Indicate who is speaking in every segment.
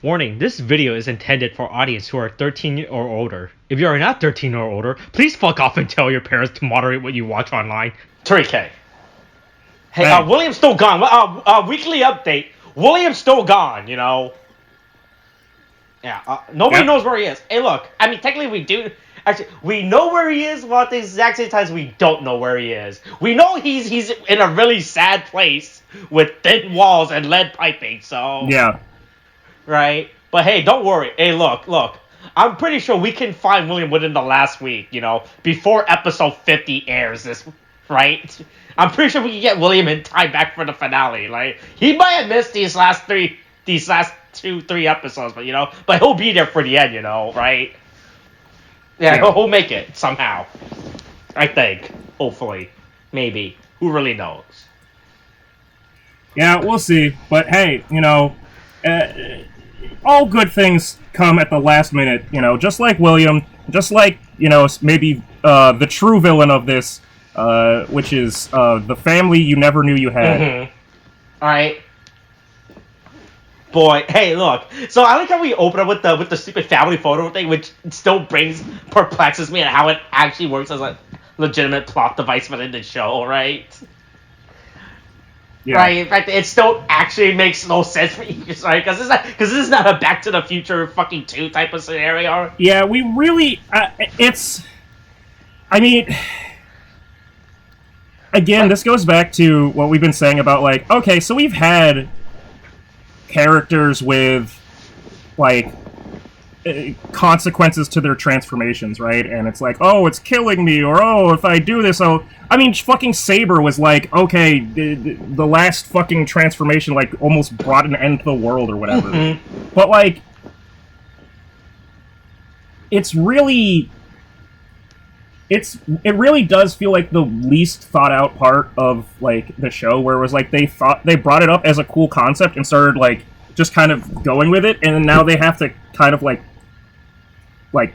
Speaker 1: Warning, this video is intended for audience who are 13 or older. If you are not 13 or older, please fuck off and tell your parents to moderate what you watch online. Tariq, hey, William's still gone. Weekly update. William's still gone, you know. Yeah, nobody knows where he is. Hey, look, I mean, technically we do. Actually, we know where he is, but at the exact same time, we don't know where he is. We know he's in a really sad place with thin walls and lead piping, so...
Speaker 2: Yeah.
Speaker 1: Right? But hey, don't worry. Hey, look. I'm pretty sure we can find William within the last week, you know, before episode 50 airs this, right? I'm pretty sure we can get William in time back for the finale. Like, he might have missed these last 2-3 episodes, but, you know, but he'll be there for the end, you know, right? Yeah, he'll make it somehow. I think. Hopefully. Maybe. Who really knows?
Speaker 2: Yeah, we'll see. But hey, you know, all good things come at the last minute, you know, just like William, just like, you know, maybe the true villain of this, which is the family you never knew you had.
Speaker 1: Mm-hmm. Alright. Boy, hey, look. So I like how we open up with the stupid family photo thing, which still perplexes me at how it actually works as a legitimate plot device within the show, right? Yeah. Right. In fact, it still actually makes no sense for you, right? Because this is not a Back to the Future fucking 2 type of scenario.
Speaker 2: Yeah, we really. It's. I mean. Again, this goes back to what we've been saying about, like, okay, so we've had characters with, like, consequences to their transformations, right? And it's like, oh, it's killing me, or oh, if I do this, I'll... I mean, fucking Saber was like, okay, the last fucking transformation, like, almost brought an end to the world or whatever. Mm-hmm. But, like, it's really... It really does feel like the least thought out part of, like, the show, where it was like they brought it up as a cool concept and started, like, just kind of going with it, and now they have to kind of, like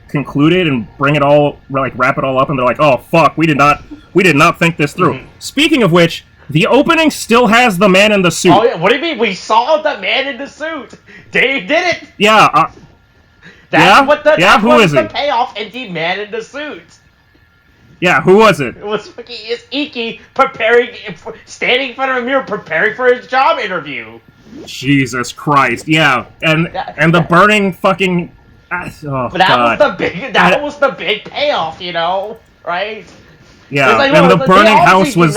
Speaker 2: conclude it and bring it all, like, wrap it all up, and they're like, oh fuck, we did not think this through. Mm-hmm. Speaking of which, the opening still has the man in the suit.
Speaker 1: Oh yeah, what do you mean? We saw the man in the suit. Dave did it.
Speaker 2: Yeah. Who is
Speaker 1: the payoff in the man in the suit.
Speaker 2: Yeah, who was it?
Speaker 1: It was fucking Iki standing in front of a mirror preparing for his job interview.
Speaker 2: Jesus Christ, yeah, and the burning fucking... Oh,
Speaker 1: but that was the big payoff, you know, right?
Speaker 2: Yeah, like, and the burning house was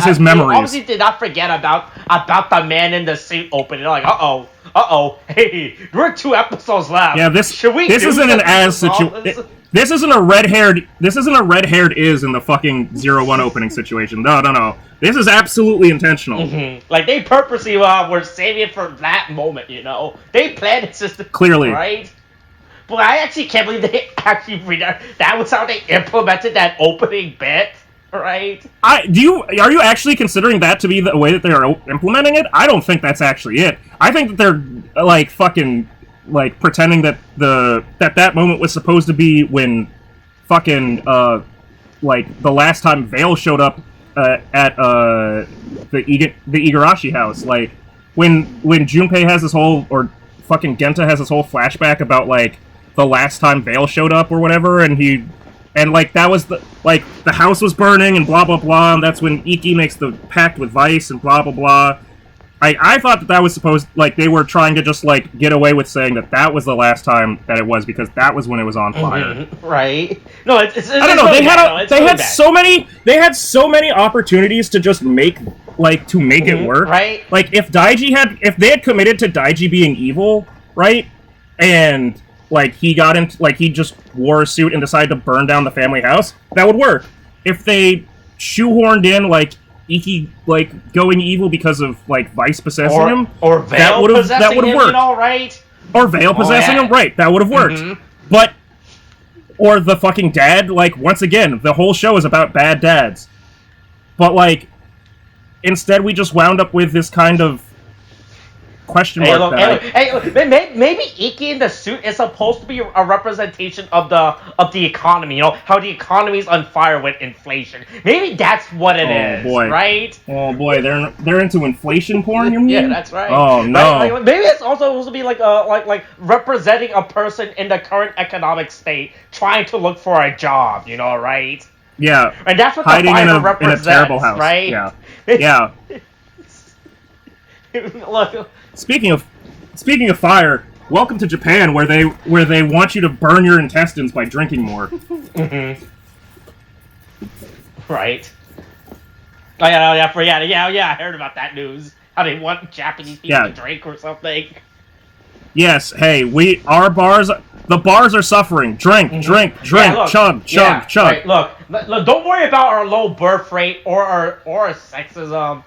Speaker 2: his memories.
Speaker 1: They obviously did not forget about the man in the suit opening. They're like, uh-oh, hey, we're 2 episodes left.
Speaker 2: Yeah, this isn't an as situation. This isn't a red-haired is in the fucking 0-1 opening situation. No. This is absolutely intentional.
Speaker 1: Mm-hmm. Like, they purposely were saving it for that moment, you know? They planned it system.
Speaker 2: Clearly.
Speaker 1: Right? But I actually can't believe they actually... That was how they implemented that opening bit, right?
Speaker 2: Are you actually considering that to be the way that they are implementing it? I don't think that's actually it. I think that they're, like, fucking... like, pretending that that moment was supposed to be when fucking, like, the last time Vale showed up at the Igarashi house. Like, when Junpei has this whole, or fucking Genta has this whole flashback about, like, the last time Vale showed up or whatever, and like, that was the house was burning and blah, blah, blah, and that's when Iki makes the pact with Vice and blah, blah, blah. I thought that was supposed... Like, they were trying to just, like, get away with saying that was the last time that it was, because that was when it was on fire.
Speaker 1: Mm-hmm. Right. No, it's
Speaker 2: I don't know, they had so many opportunities to just make... Like, to make it work.
Speaker 1: Right.
Speaker 2: Like, if they had committed to Daiji being evil, right? And, like, he just wore a suit and decided to burn down the family house, that would work. If they shoehorned in, like... Iki, like, going evil because of, like, Vice possessing him.
Speaker 1: Or Vale possessing him, you know, right?
Speaker 2: Or Vale possessing him, right. That would have worked. Mm-hmm. But, or the fucking dad, like, once again, the whole show is about bad dads. But, like, instead we just wound up with this kind of, question
Speaker 1: Hey,
Speaker 2: mark.
Speaker 1: look, maybe Ikki in the suit is supposed to be a representation of the economy. You know how the economy's on fire with inflation. Maybe that's what it is,
Speaker 2: boy.
Speaker 1: right?
Speaker 2: Oh boy, they're into inflation porn. You mean?
Speaker 1: Yeah, that's right.
Speaker 2: Oh no.
Speaker 1: Right? Like, maybe it's also supposed to be like representing a person in the current economic state trying to look for a job. You know, right?
Speaker 2: Yeah.
Speaker 1: And that's what
Speaker 2: hiding
Speaker 1: the
Speaker 2: in
Speaker 1: fire
Speaker 2: a
Speaker 1: represents,
Speaker 2: terrible house.
Speaker 1: right?
Speaker 2: Yeah. Yeah.
Speaker 1: Look.
Speaker 2: Speaking of fire, welcome to Japan, where they want you to burn your intestines by drinking more.
Speaker 1: Mm-hmm. Right. Oh yeah, I heard about that news. How they want Japanese people to drink or something.
Speaker 2: Yes. Hey, the bars are suffering. Drink, drink,
Speaker 1: look,
Speaker 2: chug.
Speaker 1: Right, look, don't worry about our low birth rate or our sexism.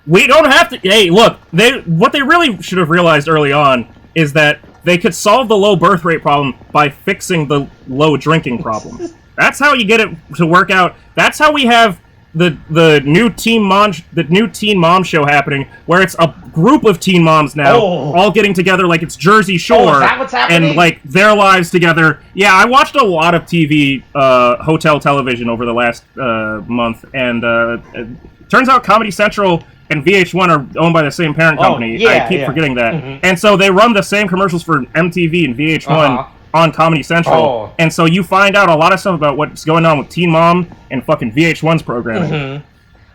Speaker 2: We don't have to. Hey, look. What they really should have realized early on is that they could solve the low birth rate problem by fixing the low drinking problem. That's how you get it to work out. That's how we have the new teen mom show happening, where it's a group of teen moms now all getting together like it's Jersey Shore.
Speaker 1: Is that what's happening?
Speaker 2: And like their lives together. Yeah, I watched a lot of TV, hotel television over the last month, and it turns out Comedy Central and VH1 are owned by the same parent company. I keep forgetting that. Mm-hmm. And so they run the same commercials for MTV and VH1 on Comedy Central. And so you find out a lot of stuff about what's going on with Teen Mom and fucking VH1's programming.
Speaker 1: Mm-hmm.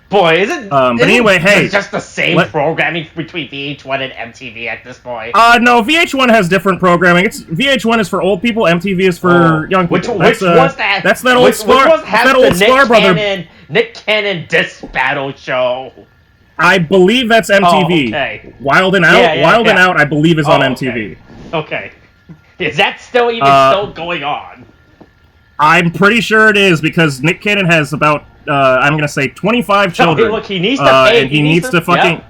Speaker 1: Boy, is it...
Speaker 2: but anyway, hey...
Speaker 1: It's just the same programming between VH1 and MTV at this point.
Speaker 2: No, VH1 has different programming. VH1 is for old people, MTV is for young people.
Speaker 1: Which was that?
Speaker 2: That's that old Sklar brother...
Speaker 1: Nick Cannon disc battle show.
Speaker 2: I believe that's MTV.
Speaker 1: Okay.
Speaker 2: Wild and Out? And Out, I believe, is on MTV.
Speaker 1: Okay. Is that still still going on?
Speaker 2: I'm pretty sure it is, because Nick Cannon has about, I'm going to say 25 children.
Speaker 1: Look, he needs to pay.
Speaker 2: And he needs to fucking...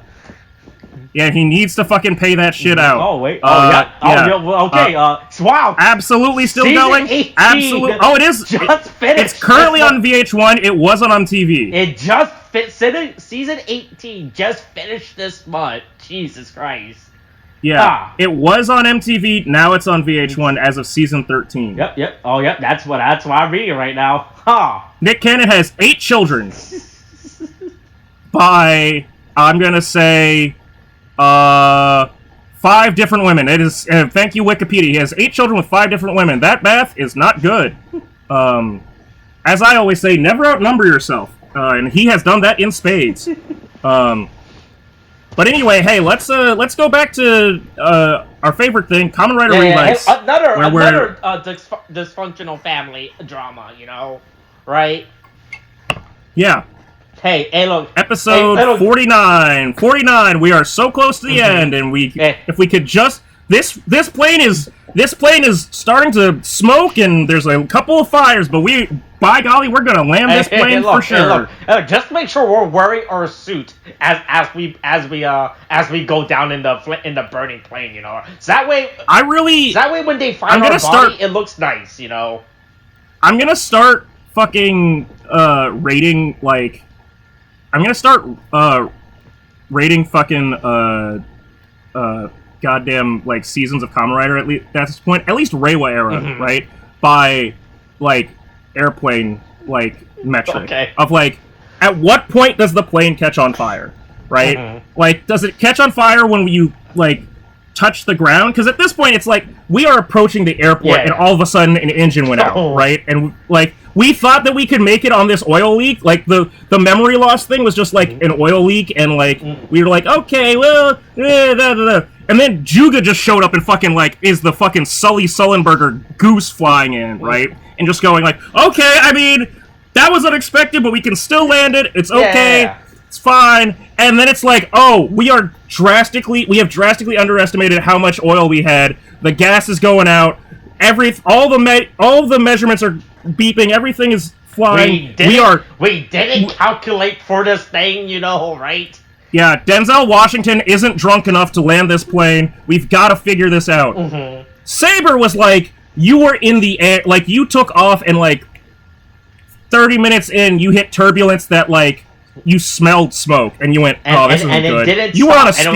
Speaker 2: Yeah, he needs to fucking pay that shit out.
Speaker 1: Oh, wait. Okay. Wow.
Speaker 2: Absolutely still
Speaker 1: Season
Speaker 2: going?
Speaker 1: 18
Speaker 2: Absolutely. Oh, it is.
Speaker 1: Just finished.
Speaker 2: It's currently on VH1. It wasn't on TV.
Speaker 1: It just season 18 just finished this month. Jesus Christ.
Speaker 2: Yeah. It was on MTV. Now it's on VH1 as of season 13.
Speaker 1: Yep. Oh, yep. That's what I'm reading right now.
Speaker 2: Nick Cannon has 8 children. By, I'm going to say... 5 different women. It is. Thank you, Wikipedia. He has 8 children with 5 different women. That math is not good. As I always say, never outnumber yourself. And he has done that in spades. But anyway, hey, let's go back to our favorite thing, Kamen Rider Revice.
Speaker 1: Another dysfunctional family drama. You know, right?
Speaker 2: Yeah.
Speaker 1: Hey, look.
Speaker 2: Episode 49. 49. We are so close to the end, and if we could just this plane is starting to smoke, and there's a couple of fires, but by golly, we're gonna land this plane for sure.
Speaker 1: Just make sure we're wearing our suit as we go down in the burning plane. You know, so that way when they find our body, it looks nice. You know,
Speaker 2: I'm gonna start fucking rating like. I'm gonna start rating fucking goddamn like seasons of Kamen Rider at this point, at least Reiwa era, right? By like airplane like metric of like at what point does the plane catch on fire, right? Like, does it catch on fire when you like touch the ground? Because at this point it's like we are approaching the airport and all of a sudden an engine went out, right? And like we thought that we could make it on this oil leak. Like the memory loss thing was just like an oil leak, and like we were like, okay, well, and then Juga just showed up and fucking like is the fucking Sully Sullenberger goose flying in, right? And just going like, okay, I mean that was unexpected, but we can still land it. It's okay. It's fine. And then it's like, oh, we have drastically underestimated how much oil we had. The gas is going out. All the measurements are beeping. Everything is flying.
Speaker 1: We didn't calculate for this thing, you know, right?
Speaker 2: Yeah, Denzel Washington isn't drunk enough to land this plane. We've got to figure this out. Saber was like, you were in the air, like you took off, and like 30 minutes in, you hit turbulence that like you smelled smoke, and you went, "Oh, this isn't good."
Speaker 1: Didn't
Speaker 2: you were on a
Speaker 1: stop,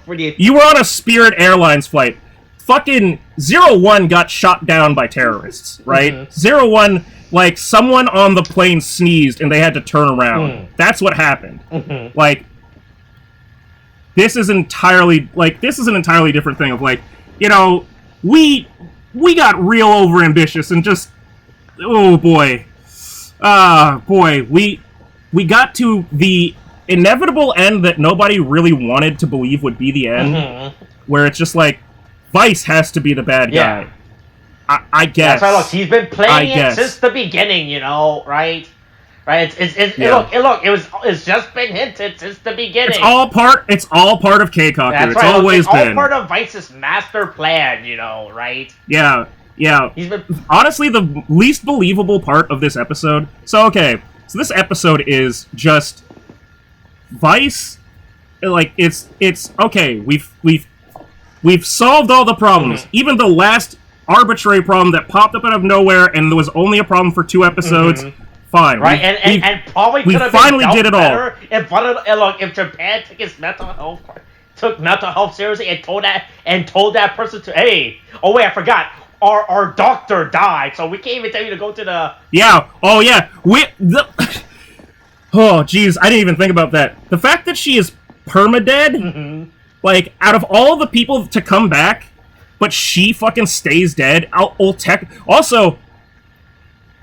Speaker 2: Spirit. You were on a Spirit Airlines flight. Fucking 01 got shot down by terrorists, right? 01, like someone on the plane sneezed and they had to turn around. That's what happened. Like, this is an entirely different thing. Of like, you know, we got real overambitious and just, oh boy, we got to the inevitable end that nobody really wanted to believe would be the end, where it's just like, Vice has to be the bad guy. I guess.
Speaker 1: That's right. Look, he's been playing it since the beginning. You know, right? Right. It's just been hinted since the beginning.
Speaker 2: It's all part of K-Cocker.
Speaker 1: That's
Speaker 2: it's
Speaker 1: right.
Speaker 2: always been.
Speaker 1: It's all part of Vice's master plan. You know, right?
Speaker 2: Yeah.
Speaker 1: He's been
Speaker 2: honestly the least believable part of this episode. So this episode is just Vice. Like it's okay. We've solved all the problems. Even the last arbitrary problem that popped up out of nowhere, and there was only a problem for 2 episodes. Fine,
Speaker 1: right? And probably could have
Speaker 2: finally
Speaker 1: been
Speaker 2: did it all.
Speaker 1: If Japan took mental health seriously and told that person to, hey, oh wait, I forgot, our doctor died, so we can't even tell you to go to the
Speaker 2: oh jeez, I didn't even think about that. The fact that she is permadead. Like, out of all the people to come back, but she fucking stays dead. Also,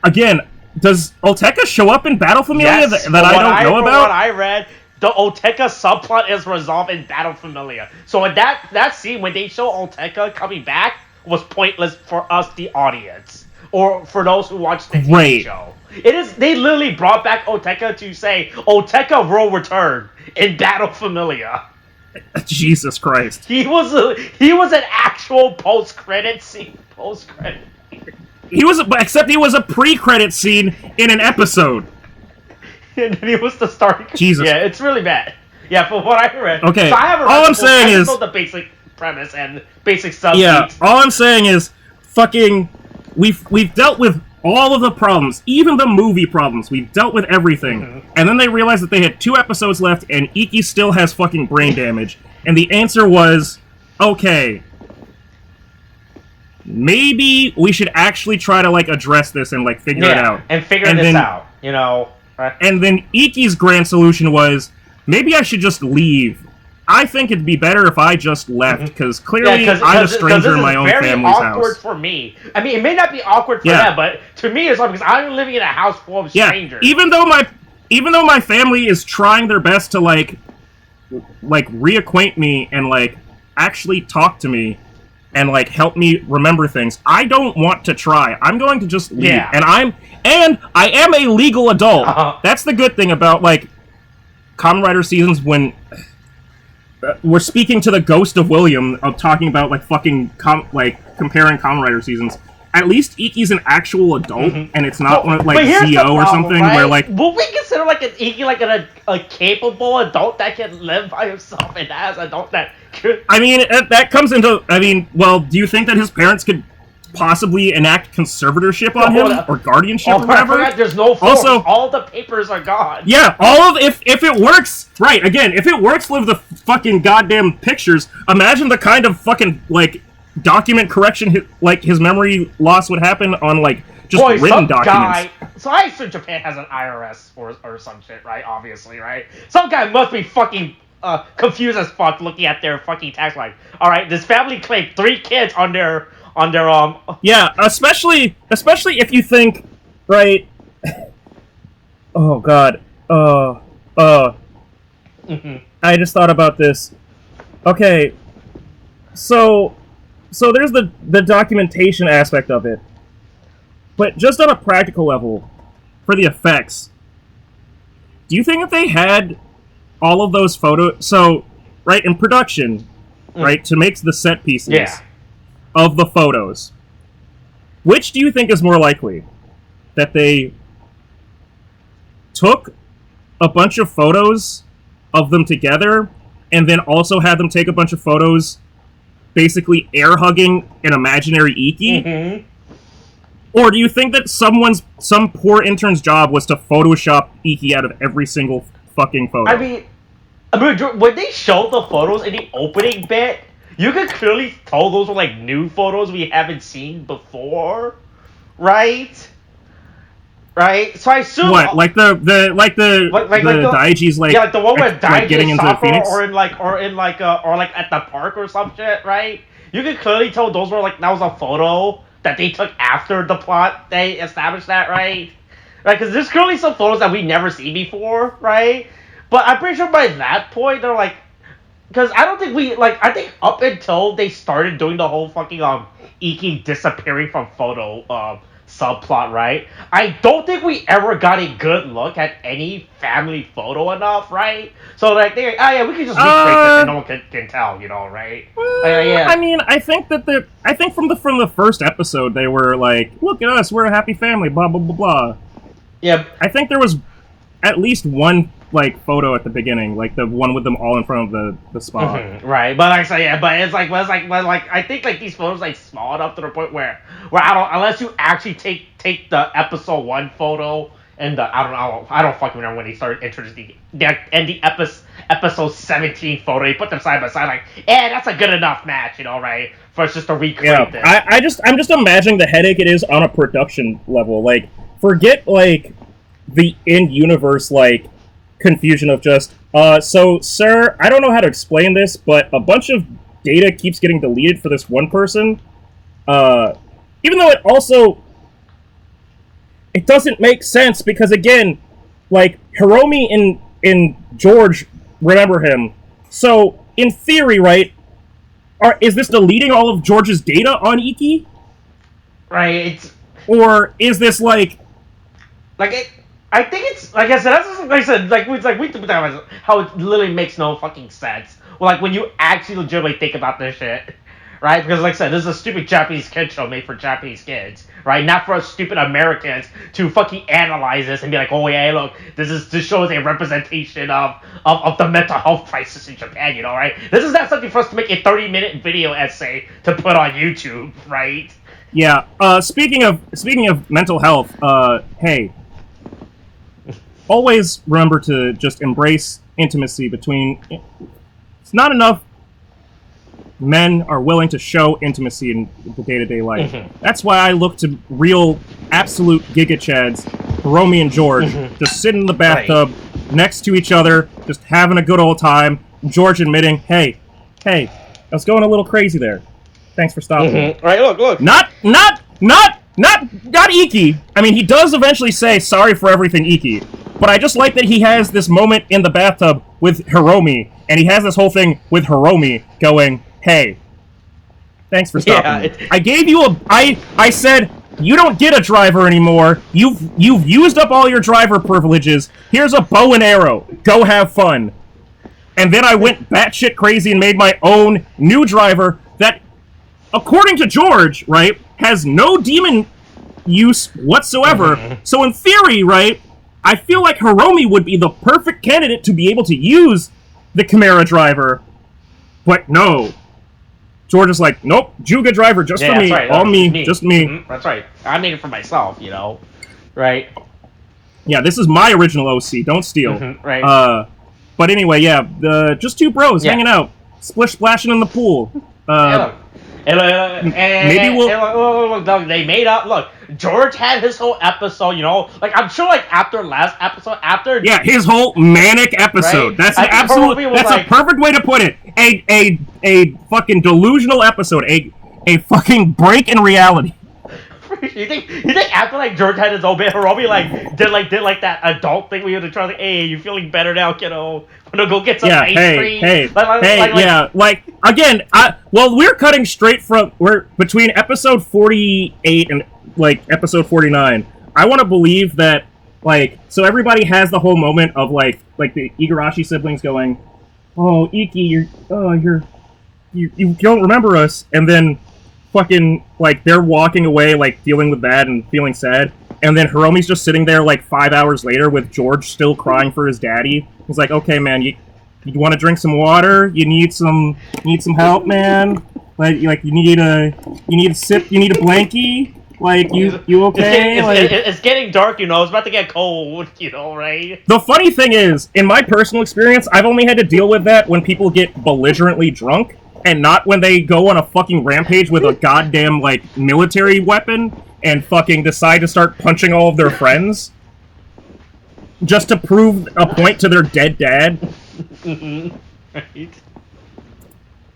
Speaker 2: again, does Olteka show up in Battle Familia that I don't know about?
Speaker 1: What I read, the Olteka subplot is resolved in Battle Familia. So in that scene, when they show Olteka coming back, was pointless for us, the audience, or for those who watch the TV show. They literally brought back Olteka to say Olteka will return in Battle Familia.
Speaker 2: Jesus Christ.
Speaker 1: He was an actual post-credit scene.
Speaker 2: Except he was a pre-credit scene in an episode.
Speaker 1: And he was the starting.
Speaker 2: Jesus.
Speaker 1: Yeah, it's really bad. Yeah, from what I read.
Speaker 2: Okay.
Speaker 1: So I haven't
Speaker 2: all I'm saying is
Speaker 1: the basic premise and basic stuff.
Speaker 2: Yeah. All I'm saying is, fucking, we've dealt with all of the problems, even the movie problems. We've dealt with everything. And then they realized that they had 2 episodes left, and Iki still has fucking brain damage. And the answer was, okay, maybe we should actually try to, like, address this and, like, figure it out.
Speaker 1: And figure this out, you know.
Speaker 2: And then Iki's grand solution was, maybe I should just leave. I think it'd be better if I just left, because clearly I'm a stranger in my own family's house.
Speaker 1: It's very awkward for me. I mean, it may not be awkward for them, but to me it's like, because I'm living in a house full of strangers.
Speaker 2: Even though my family is trying their best to like reacquaint me and like actually talk to me and like help me remember things, I don't want to try. I'm going to just leave.
Speaker 1: Yeah.
Speaker 2: And I am a legal adult. That's the good thing about like Kamen Rider seasons when we're speaking to the ghost of William of talking about like fucking comparing Kamen Rider seasons. At least Iki's an actual adult, and it's not one like Zio or something where like.
Speaker 1: Will we consider like an Iki like a capable adult that can live by himself and as an adult that could?
Speaker 2: I mean, that comes into. I mean, well, do you think that his parents could possibly enact conservatorship on him or guardianship or whatever?
Speaker 1: There's no form. Also, all the papers are gone.
Speaker 2: Yeah, if it works, right? Again, if it works with the fucking goddamn pictures, imagine the kind of fucking like document correction like his memory loss would happen on like just written documents.
Speaker 1: So I assume Japan has an IRS or some shit, right? Obviously, right? Some guy must be fucking confused as fuck looking at their fucking tax line. All right, this family claimed 3 kids on their
Speaker 2: Yeah, especially if you think, right. Oh god. I just thought about this. Okay, so there's the documentation aspect of it, but just on a practical level, for the effects, do you think that they had all of those photos? So, right, in production, right, to make the set pieces of the photos, which do you think is more likely? That they took a bunch of photos of them together, and then also had them take a bunch of photos basically air-hugging an imaginary Iki? Or do you think that some poor intern's job was to Photoshop Iki out of every single fucking photo.
Speaker 1: I mean, when they showed the photos in the opening bit, you could clearly tell those were like new photos we haven't seen before, right? Right. So I assume
Speaker 2: what, like the Daiji's like,
Speaker 1: yeah, like the one where Daiji
Speaker 2: getting into
Speaker 1: Sakura
Speaker 2: Phoenix,
Speaker 1: or like at the park or some shit, right? You could clearly tell those were like that was a photo that they took after the plot. They established that, right? Right, because there's clearly some photos that we never seen before, right? But I'm pretty sure by that point they're like, because I don't think I think up until they started doing the whole fucking Iki disappearing from photo subplot, right? I don't think we ever got a good look at any family photo enough, right? So like they, oh yeah, we can just recreate this and no one can tell, you know, right? Yeah.
Speaker 2: I mean, I think from the first episode they were like, look at us, we're a happy family, blah blah blah blah.
Speaker 1: Yeah.
Speaker 2: I think there was at least one like photo at the beginning, like the one with them all in front of the spot.
Speaker 1: Mm-hmm, right, but like so yeah, but it's like I think like these photos like small enough to the point where I don't, unless you actually take the episode 1 photo and the I don't fucking remember when they started introducing the episode 17 photo, they put them side by side like, that's a good enough match, you know, right? For us just to recreate this.
Speaker 2: I'm just imagining the headache it is on a production level. Like, forget like the in-universe like confusion of just so sir, I don't know how to explain this, but a bunch of data keeps getting deleted for this one person, even though it doesn't make sense, because again, like Hiromi and George remember him, so in theory, right, is this deleting all of George's data on Iki,
Speaker 1: right?
Speaker 2: Or is this like
Speaker 1: it, I think it's like I said. That's just, like I said. Like we talked about how it literally makes no fucking sense. Well, like when you actually legitimately think about this shit, right? Because like I said, this is a stupid Japanese kid show made for Japanese kids, right? Not for us stupid Americans to fucking analyze this and be like, oh yeah, look, this shows a representation of the mental health crisis in Japan, you know, right? This is not something for us to make a 30-minute video essay to put on YouTube, right?
Speaker 2: Yeah. Speaking of mental health, hey. Always remember to just embrace intimacy between... It's not enough men are willing to show intimacy in the day-to-day life. Mm-hmm. That's why I look to real, absolute giga-chads, Hiromi and George, just sitting in the bathtub, next to each other, just having a good old time, George admitting, hey, I was going a little crazy there. Thanks for stopping me.
Speaker 1: Right, look.
Speaker 2: Not Iki. I mean, he does eventually say, sorry for everything, Iki. But I just like that he has this moment in the bathtub with Hiromi, and he has this whole thing with Hiromi going, hey, thanks for stopping me. I gave you I said, you don't get a driver anymore. You've used up all your driver privileges. Here's a bow and arrow. Go have fun. And then I went batshit crazy and made my own new driver that, according to George, right, has no demon use whatsoever. So in theory, right, I feel like Hiromi would be the perfect candidate to be able to use the Chimera driver, but no. George is like, nope, Juga driver just for me, right. All me, just me.
Speaker 1: Mm-hmm. That's right. I made it for myself, you know, right?
Speaker 2: Yeah, this is my original OC. Don't steal.
Speaker 1: Right.
Speaker 2: But anyway, yeah, just two bros hanging out, splish splashing in the pool.
Speaker 1: Maybe we'll. Look, they made up. Look, George had his whole episode. You know, like I'm sure, like after last episode,
Speaker 2: his whole manic episode. Right? That's an absolute. That's a perfect way to put it. A fucking delusional episode. A fucking break in reality.
Speaker 1: You think after like George had his own bit, Hiromi did that adult thing where you had to try like, hey, you feeling better now, kiddo? Wanna go get some ice cream?
Speaker 2: Again, we're cutting straight from between episode 48 and like episode 49. I want to believe that so everybody has the whole moment of like the Igarashi siblings going, oh Iki, you don't remember us, and then fucking they're walking away dealing with that and feeling sad, and then Hiromi's just sitting there 5 hours later with George still crying for his daddy. He's like, okay man, you want to drink some water? You need some help, man? You need a sip, you need a blankie? Like, you okay?
Speaker 1: It's getting dark, you know. It's about to get cold, you know, right?
Speaker 2: The funny thing is, in my personal experience, I've only had to deal with that when people get belligerently drunk, and not when they go on a fucking rampage with a goddamn, like, military weapon and fucking decide to start punching all of their friends just to prove a point to their dead dad.
Speaker 1: Right.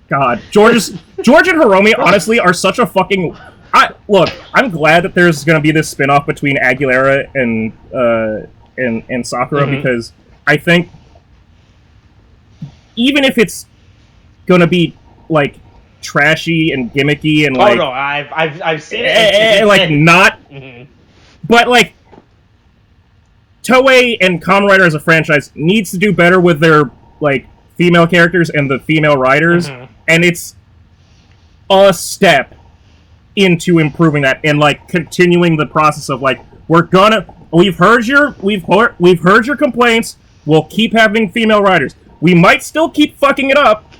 Speaker 2: God, George and Hiromi honestly are such a fucking. Look, I'm glad that there's gonna be this spin-off between Aguilera and Sakura because I think even if it's gonna be like trashy and gimmicky and like,
Speaker 1: oh no, I've seen it.
Speaker 2: Like not, but like Toei and Kamen Rider as a franchise needs to do better with their like female characters and the female writers, and it's a step into improving that and like continuing the process of like we've heard your complaints. We'll keep having female writers. We might still keep fucking it up,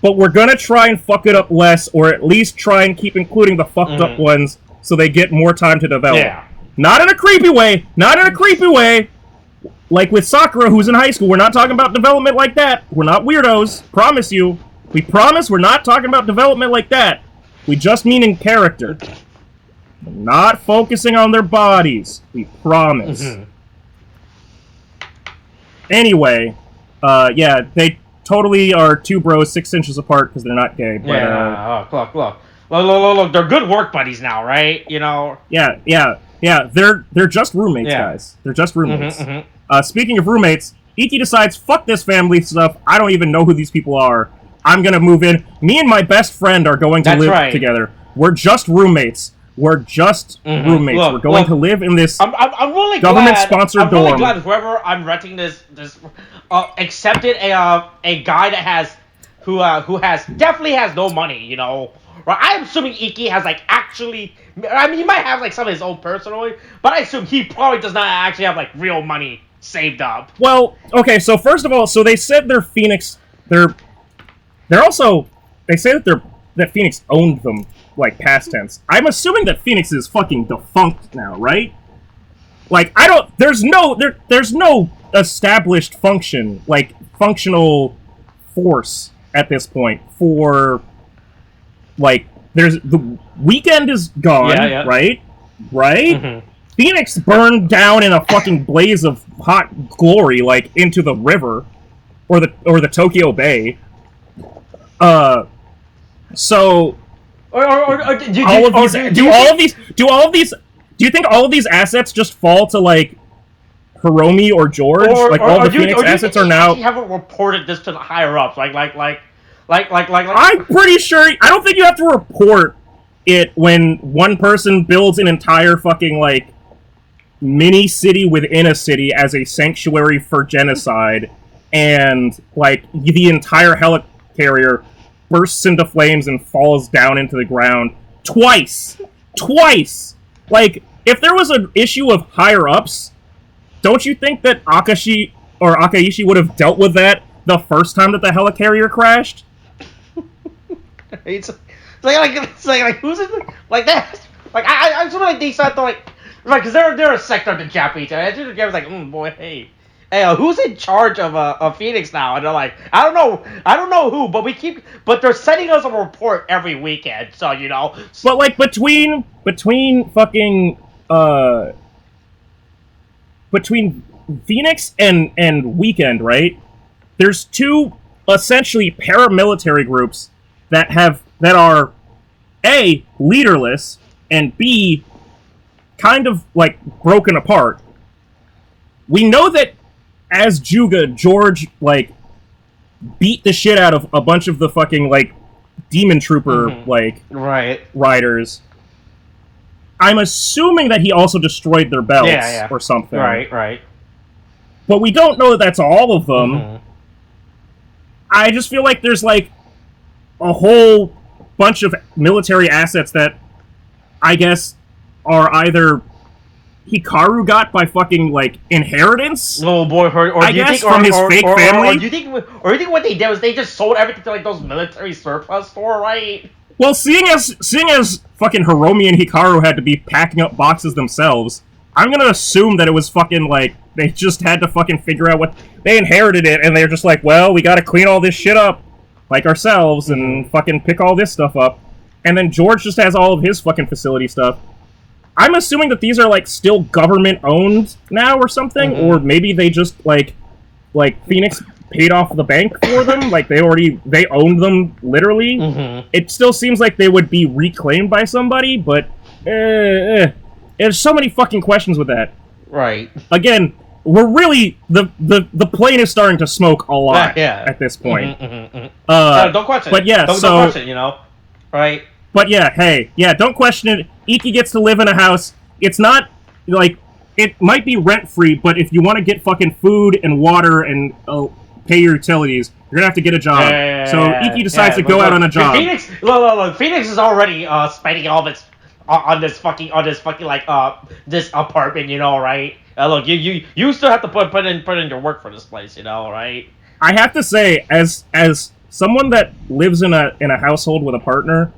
Speaker 2: but we're gonna try and fuck it up less, or at least try and keep including the fucked up ones so they get more time to develop.
Speaker 1: Yeah.
Speaker 2: Not in a creepy way. Not in a creepy way. Like with Sakura, who's in high school, we're not talking about development like that. We're not weirdos. Promise you. We promise we're not talking about development like that. We just mean in character. We're not focusing on their bodies. We promise. Anyway, yeah, they totally are two bros 6 inches apart because they're not gay. But,
Speaker 1: yeah, look. They're good work buddies now, right? You know?
Speaker 2: Yeah. They're just roommates, guys. They're just roommates. Speaking of roommates, Iki decides, fuck this family stuff. I don't even know who these people are. I'm gonna move in. Me and my best friend are going to live together. We're just roommates. We're just roommates. We're going to live in this
Speaker 1: I'm really
Speaker 2: government-sponsored dorm.
Speaker 1: I'm really glad whoever I'm renting this accepted a guy that who definitely has no money, you know. Right? I'm assuming Iki has like actually. I mean, he might have like some of his own personally, but I assume he probably does not actually have like real money saved up.
Speaker 2: Well, okay. So first of all, so they said they're Phoenix. They're also. They say that Phoenix owned them, like past tense. I'm assuming that Phoenix is fucking defunct now, right? Like there's no established functional force at this point for. Like, the Weekend is gone, right? Right? Phoenix burned down in a fucking blaze of hot glory, like, into the river, or the Tokyo Bay. So, do you think all of these assets just fall to, like, Hiromi or George? All the Phoenix assets are now.
Speaker 1: You haven't reported this to the higher ups, like.
Speaker 2: I'm pretty sure. I don't think you have to report it when one person builds an entire fucking like mini city within a city as a sanctuary for genocide, and like the entire helicarrier bursts into flames and falls down into the ground twice. Like, if there was an issue of higher ups, don't you think that Akashi or Akaishi would have dealt with that the first time that the helicarrier crashed?
Speaker 1: It's like who's in the, like that? Like I sort of like decided to like because they're a sector of the Japanese. And I just was like, boy, hey, who's in charge of Phoenix now? And they're like, I don't know who, but they're sending us a report every weekend, so you know.
Speaker 2: But like between fucking between Phoenix and Weekend, right? There's two essentially paramilitary groups that are A, leaderless, and B, kind of like broken apart. We know that as Juga, George like beat the shit out of a bunch of the fucking like demon trooper riders. I'm assuming that he also destroyed their belts or something.
Speaker 1: Right.
Speaker 2: But we don't know that that's all of them. I just feel like there's like a whole bunch of military assets that I guess are either Hikaru got by fucking like inheritance.
Speaker 1: Oh boy, or
Speaker 2: I guess from his fake family.
Speaker 1: Or you think what they did was they just sold everything to like those military surplus store, right?
Speaker 2: Well, seeing as fucking Hiromi and Hikaru had to be packing up boxes themselves, I'm gonna assume that it was fucking like they just had to fucking figure out what they inherited it, and they're just like, well, we gotta clean all this shit up like ourselves and fucking pick all this stuff up, and then George just has all of his fucking facility stuff. I'm assuming that these are like still government owned now or something, or maybe they just like Phoenix paid off the bank for them, like they owned them literally. It still seems like they would be reclaimed by somebody, but there's so many fucking questions with that.
Speaker 1: Right.
Speaker 2: Again, we're really the plane is starting to smoke a lot at this point.
Speaker 1: Don't question.
Speaker 2: But yeah,
Speaker 1: don't question. You know, right?
Speaker 2: But yeah, hey, yeah, don't question it. Iki gets to live in a house. It's not like it might be rent free, but if you want to get fucking food and water and pay your utilities, you're gonna have to get a job. So Iki decides to go out on a job.
Speaker 1: Look, Phoenix is already spending all of its on this fucking like this apartment, you know, right? Look, you still have to put in your work for this place, you know, right?
Speaker 2: I have to say, as someone that lives in a household with a partner,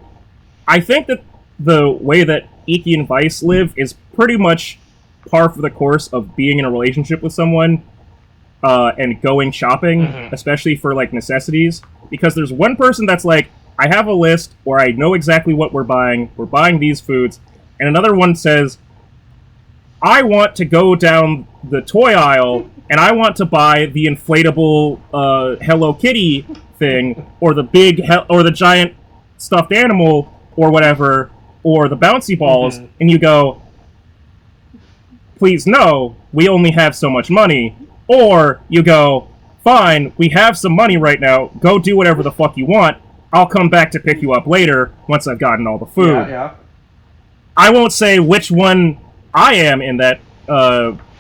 Speaker 2: I think that the way that Iki and Vice live is pretty much par for the course of being in a relationship with someone and going shopping, especially for like necessities. Because there's one person that's like, I have a list where I know exactly what we're buying these foods, and another one says, I want to go down the toy aisle and I want to buy the inflatable Hello Kitty thing, or the big or the giant stuffed animal, or whatever, or the bouncy balls, and you go, please no, we only have so much money. Or you go, fine, we have some money right now, go do whatever the fuck you want, I'll come back to pick you up later once I've gotten all the food. I won't say which one I am in that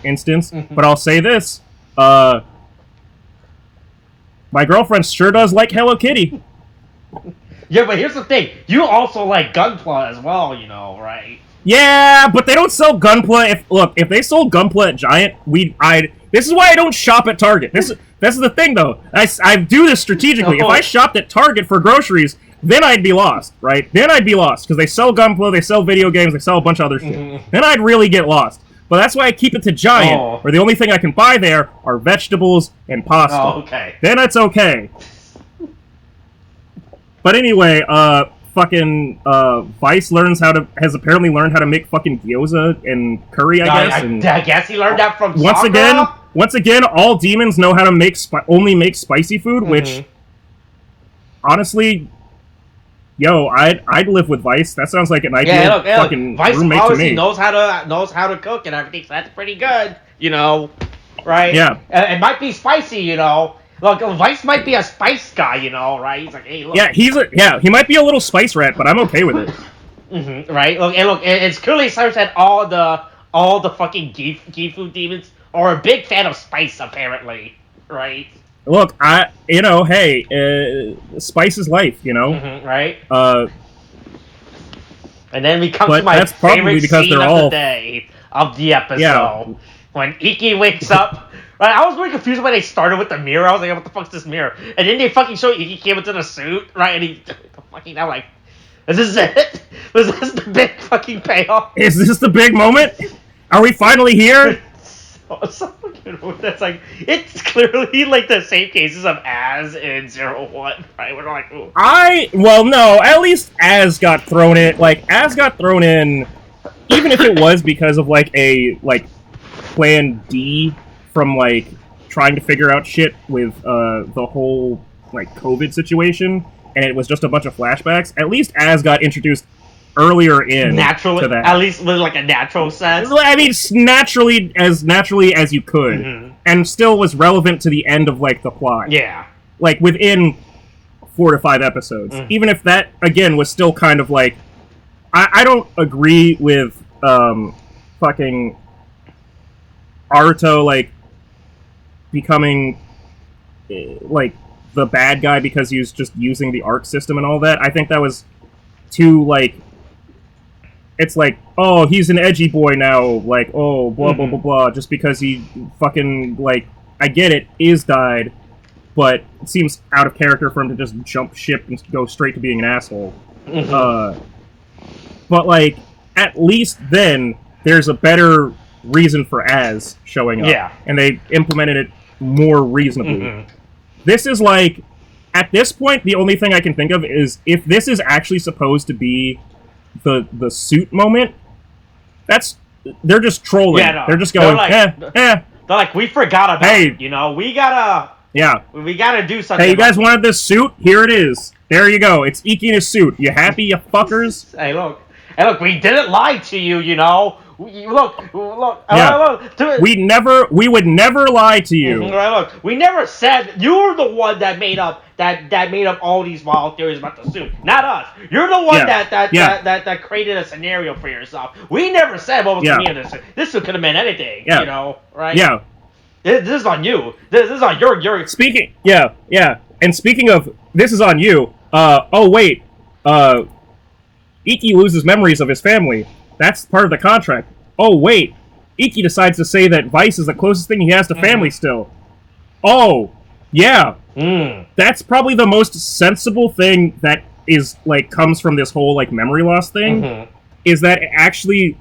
Speaker 2: instance, but I'll say this, my girlfriend sure does like Hello Kitty.
Speaker 1: Yeah, but here's the thing. You also like Gunpla as well, you know, right?
Speaker 2: Yeah, but they don't sell Gunpla. If they sold Gunpla at Giant, this is why I don't shop at Target. This is the thing, though. I do this strategically. If I shopped at Target for groceries, then I'd be lost, right? Then I'd be lost, because they sell Gunpla, they sell video games, they sell a bunch of other shit. Then I'd really get lost. But that's why I keep it to Giant, where the only thing I can buy there are vegetables and pasta.
Speaker 1: Oh, okay.
Speaker 2: Then it's okay. But anyway, fucking Vice has apparently learned how to make fucking gyoza and curry, I guess.
Speaker 1: I guess he learned that from
Speaker 2: Once again, all demons know how to only make spicy food, which, honestly, yo, I'd live with Vice. That sounds like an ideal fucking
Speaker 1: Vice
Speaker 2: roommate to me.
Speaker 1: knows how to cook and everything, so that's pretty good, you know, right?
Speaker 2: Yeah.
Speaker 1: It might be spicy, you know. Look, Vice might be a spice guy, you know, right? He's like, hey, look.
Speaker 2: Yeah, he might be a little spice rat, but I'm okay with it.
Speaker 1: Right? Look, it's clearly such that all the fucking Gifu demons are a big fan of spice, apparently, right?
Speaker 2: Look, hey, spice is life, you know?
Speaker 1: Right? And then we come to my
Speaker 2: that's probably
Speaker 1: favorite
Speaker 2: because
Speaker 1: scene
Speaker 2: they're
Speaker 1: of
Speaker 2: all...
Speaker 1: the day, of the episode.
Speaker 2: Yeah.
Speaker 1: When Iki wakes up. Right, I was really confused when they started with the mirror. I was like, what the fuck's this mirror? And then they fucking show Iki came into the suit, right? And I'm like, is this it? Was this the big fucking payoff?
Speaker 2: Is this the big moment? Are we finally here?
Speaker 1: That's like, it's clearly like the same cases of Az in 01, right? We're like, ooh.
Speaker 2: No, at least Az got thrown in. Like, Az got thrown in, even if it was because of like a plan D from like trying to figure out shit with the whole like COVID situation, and it was just a bunch of flashbacks. At least Az got introduced earlier in to that.
Speaker 1: At least with like a natural sense.
Speaker 2: I mean, naturally as you could, and still was relevant to the end of like the plot.
Speaker 1: Yeah,
Speaker 2: like within 4 to 5 episodes. Even if that again was still kind of like, I don't agree with fucking Aruto like becoming like the bad guy because he was just using the arc system and all that. I think that was too like, it's like, oh, he's an edgy boy now, like, oh, blah blah blah blah, just because he fucking, like, I get it, Iz died, but it seems out of character for him to just jump ship and go straight to being an asshole. Uh, but like, at least then there's a better reason for Az showing up.
Speaker 1: Yeah.
Speaker 2: And they implemented it more reasonably. This is like, at this point, the only thing I can think of is if this is actually supposed to be the suit moment, they're just trolling.
Speaker 1: Yeah, no.
Speaker 2: They're just going,
Speaker 1: They're like, we forgot about it, you know? We gotta do something.
Speaker 2: Hey, you guys wanted this suit? Here it is. There you go. It's Iki in his suit. You happy, you fuckers?
Speaker 1: Hey, look, we didn't lie to you, you know? Look.
Speaker 2: We would never lie to you.
Speaker 1: Look, we never said you're the one that made up all these wild theories about the suit, not us. You're the one that created a scenario for yourself. We never said what was going to be in this. This suit could have meant anything, you know, right?
Speaker 2: Yeah.
Speaker 1: This is on you. This is on your.
Speaker 2: Speaking, and speaking of, this is on you. Iki loses memories of his family. That's part of the contract. Oh, wait. Iki decides to say that Vice is the closest thing he has to family still. Oh, yeah. That's probably the most sensible thing that is, like, comes from this whole, like, memory loss thing. Is that it actually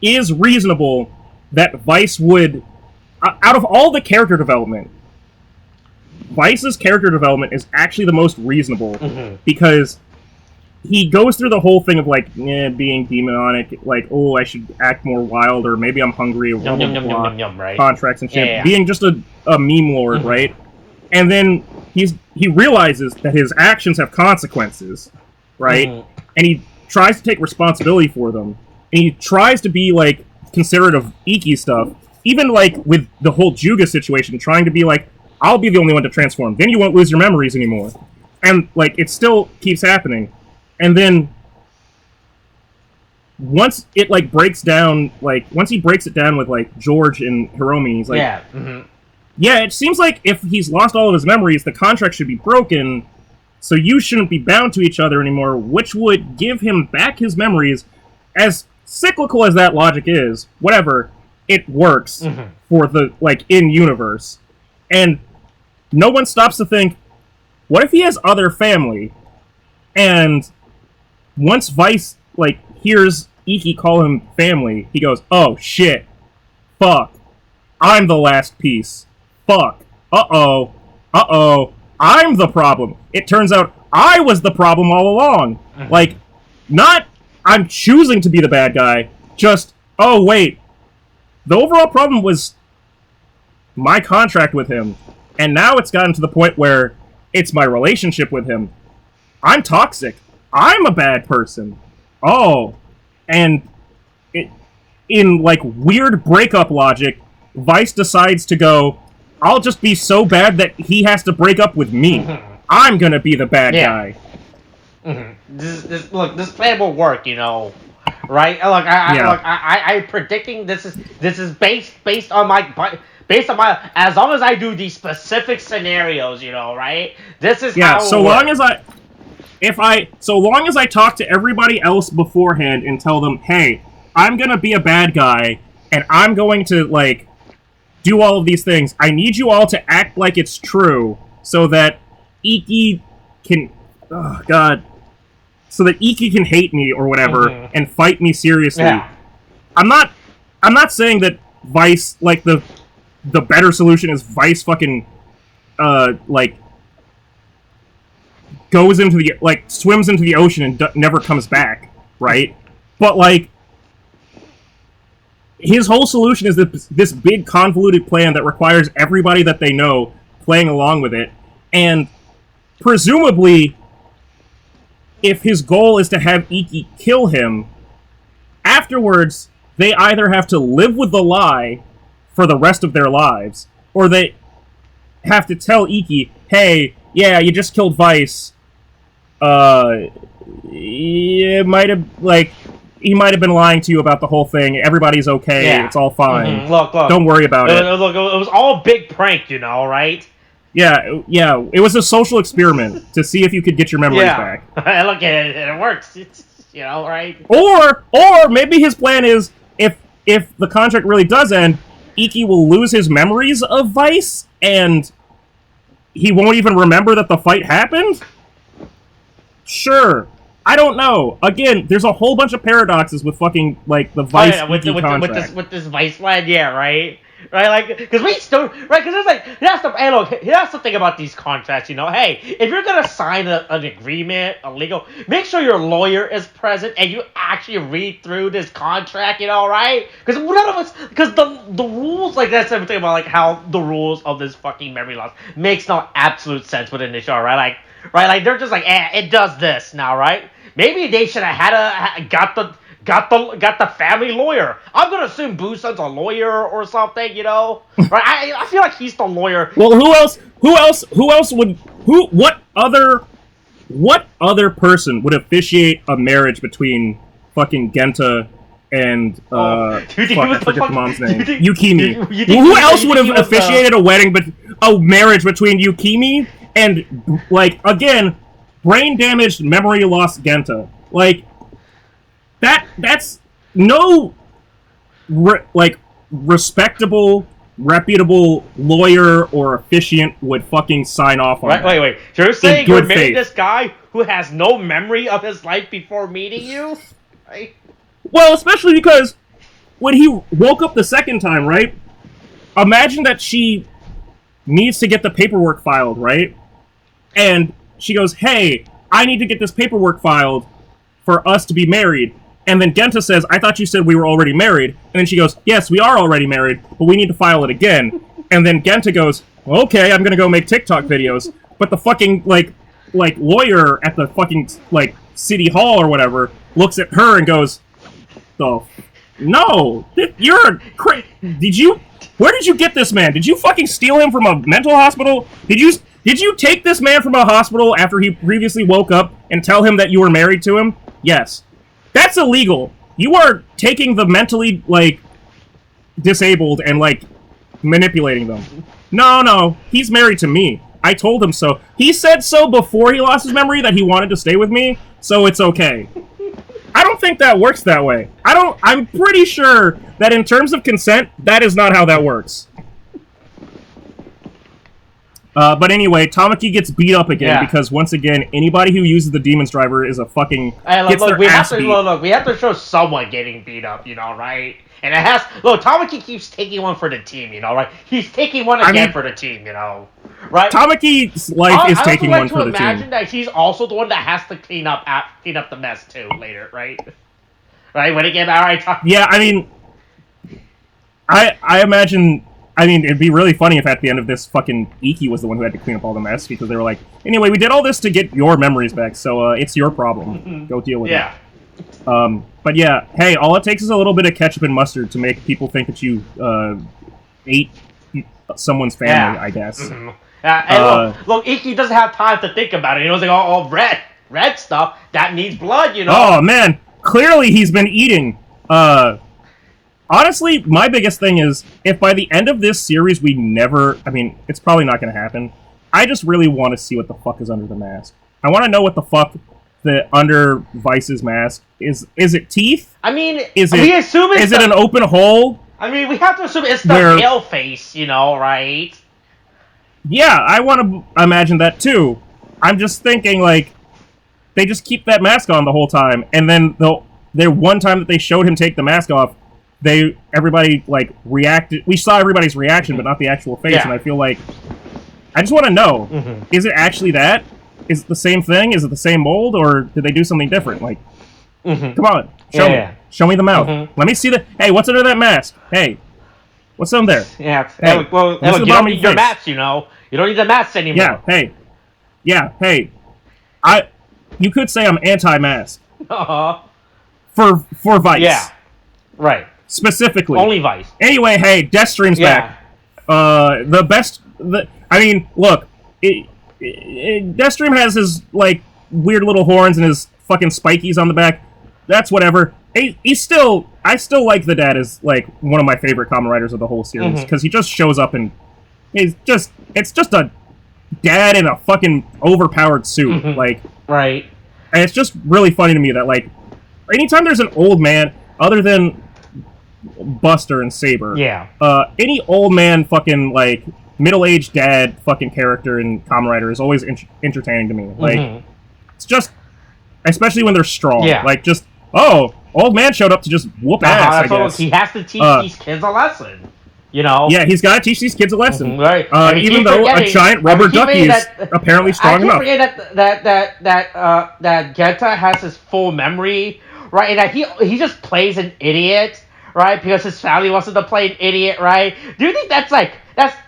Speaker 2: is reasonable that Vice would... out of all the character development, Vice's character development is actually the most reasonable. Because... he goes through the whole thing of, like, being demonic, like, oh, I should act more wild, or maybe I'm hungry, or
Speaker 1: right?
Speaker 2: Contracts and shit. Being just a meme lord, right? And then he realizes that his actions have consequences, right? And he tries to take responsibility for them. And he tries to be, like, considerate of Iki stuff. Even, like, with the whole Juga situation, trying to be like, I'll be the only one to transform. Then you won't lose your memories anymore. And, like, it still keeps happening. And then, once it, like, breaks down, like, once he breaks it down with, like, George and Hiromi, he's like, yeah, it seems like if he's lost all of his memories, the contract should be broken, so you shouldn't be bound to each other anymore, which would give him back his memories. As cyclical as that logic is, whatever, it works for the, like, in-universe. And no one stops to think, what if he has other family? And... once Vice, like, hears Iki call him family, he goes, oh, shit. Fuck. I'm the last piece. Fuck. Uh-oh. I'm the problem. It turns out I was the problem all along. Like, not I'm choosing to be the bad guy, just, oh, wait. The overall problem was my contract with him, and now it's gotten to the point where it's my relationship with him. I'm toxic. I'm a bad person. Oh. And in, like, weird breakup logic, Vice decides to go, I'll just be so bad that he has to break up with me. I'm gonna be the bad guy.
Speaker 1: This plan will work, you know. Right? Look, I'm predicting this is based on my... as long as I do these specific scenarios, you know, right? This is how
Speaker 2: so long as I talk to everybody else beforehand and tell them, hey, I'm gonna be a bad guy, and I'm going to, like, do all of these things, I need you all to act like it's true, so that Iki can... oh, God. So that Iki can hate me, or whatever, and fight me seriously. I'm not saying that Vice, like, the better solution is Vice fucking, like... goes into the, like, swims into the ocean and never comes back, right? But, like, his whole solution is this big convoluted plan that requires everybody that they know playing along with it, and presumably, if his goal is to have Iki kill him, afterwards, they either have to live with the lie for the rest of their lives, or they have to tell Iki, hey, yeah, you just killed Vice, it might have, like, he might have been lying to you about the whole thing. Everybody's okay. It's all fine.
Speaker 1: Look.
Speaker 2: Don't worry about it.
Speaker 1: Look, it was all a big prank, you know, right?
Speaker 2: Yeah. It was a social experiment to see if you could get your memories back.
Speaker 1: Look, it works. It's, you know, right?
Speaker 2: Or maybe his plan is, if the contract really does end, Iki will lose his memories of Vice, and he won't even remember that the fight happened? Sure. I don't know. Again, there's a whole bunch of paradoxes with fucking, like, the Vice contract.
Speaker 1: With this Vice plan, yeah, right? Right, like, because we still, right, because it's like, hey, look, that's the thing about these contracts, you know, hey, if you're gonna sign an agreement, a legal, make sure your lawyer is present and you actually read through this contract, you know, right? Because none of us, because the rules, like, that's everything about, like, how the rules of this fucking memory loss makes no absolute sense within the show, right? Like, they're just like, it does this now, right? Maybe they should have got the family lawyer. I'm gonna assume Boo-san's a lawyer or something, you know? Right? I feel like he's the lawyer.
Speaker 2: Well, what other person would officiate a marriage between fucking Genta and I forget the mom's name. Yukimi. Who else would have officiated a marriage between Yukimi and, like, again, brain damaged, memory lost Genta? Like, that's no respectable, reputable lawyer or officiant would fucking sign off on that.
Speaker 1: Wait. You're saying you're marrying this guy who has no memory of his life before meeting you? Right?
Speaker 2: Well, especially because when he woke up the second time, right? Imagine that she needs to get the paperwork filed, right? And she goes, hey, I need to get this paperwork filed for us to be married. And then Genta says, I thought you said we were already married. And then she goes, yes, we are already married, but we need to file it again. And then Genta goes, okay, I'm gonna go make TikTok videos. But the fucking, like lawyer at the fucking, like, city hall or whatever looks at her and goes, no, where did you get this man? Did you fucking steal him from a mental hospital? Did you take this man from a hospital after he previously woke up and tell him that you were married to him? Yes. That's illegal. You are taking the mentally, like, disabled and, like, manipulating them. No, he's married to me. I told him so. He said so before he lost his memory that he wanted to stay with me, so it's okay. I don't think that works that way. I'm pretty sure that in terms of consent, that is not how that works. But anyway, Tamaki gets beat up again because, once again, anybody who uses the Demon's Driver is a fucking...
Speaker 1: we have to show someone getting beat up, you know, right? And it has... Look, Tamaki keeps taking one for the team, you know, right? He's taking one again for the team, you know, right?
Speaker 2: Tamaki's life is taking one for the team. I
Speaker 1: imagine that he's also the one that has to clean up the mess, too, later, right? Right? When it gets... Alright,
Speaker 2: yeah, I mean... I imagine... I mean, it'd be really funny if at the end of this, fucking Iki was the one who had to clean up all the mess, because they were like, anyway, we did all this to get your memories back, so it's your problem. Go deal with it. But yeah, hey, all it takes is a little bit of ketchup and mustard to make people think that you ate someone's family, I guess.
Speaker 1: And look, Iki doesn't have time to think about it. You know, it's like, red stuff, that needs blood, you know?
Speaker 2: Oh, man, clearly he's been eating, honestly, my biggest thing is, if by the end of this series we never... I mean, it's probably not going to happen. I just really want to see what the fuck is under the mask. I want to know what the fuck under Vice's mask is. Is it teeth?
Speaker 1: I mean,
Speaker 2: is it an open hole?
Speaker 1: I mean, we have to assume it's the pale face, you know, right?
Speaker 2: Yeah, I want to imagine that too. I'm just thinking, like, they just keep that mask on the whole time, and then the one time that they showed him take the mask off, everybody, like, reacted. We saw everybody's reaction, but not the actual face, and I feel like... I just want to know, is it actually that? Is it the same thing? Is it the same mold, or did they do something different? Like, come on, show me. Show me the mouth. Let me see the... Hey, what's under that mask? Hey, what's on there?
Speaker 1: Yeah, hey, look, you don't need your masks, you know? You don't need the masks anymore.
Speaker 2: Yeah, hey. You could say I'm anti-mask. For Vice.
Speaker 1: Yeah, right.
Speaker 2: Specifically.
Speaker 1: Only Vice.
Speaker 2: Anyway, hey, Deathstream's back. I mean, look, Deathstream has his, like, weird little horns and his fucking spikies on the back. That's whatever. I still like the dad as, like, one of my favorite Kamen Riders of the whole series, because he just shows up and it's just a dad in a fucking overpowered suit, like...
Speaker 1: Right.
Speaker 2: And it's just really funny to me that, like, anytime there's an old man, other than Buster and Saber, any old man fucking, like, middle-aged dad fucking character in Kamen Rider is always entertaining to me. Like, it's just especially when they're strong.
Speaker 1: Yeah.
Speaker 2: Like, just, oh, old man showed up to just whoop ass, I guess.
Speaker 1: He has to teach these kids a lesson. You know?
Speaker 2: Yeah, he's got to teach these kids a lesson.
Speaker 1: Right.
Speaker 2: Even though a giant rubber ducky is apparently strong enough.
Speaker 1: I keep forgetting that Genta has his full memory, right? And that he just plays an idiot, right? Because his family wants him to play an idiot, right? Do you think that's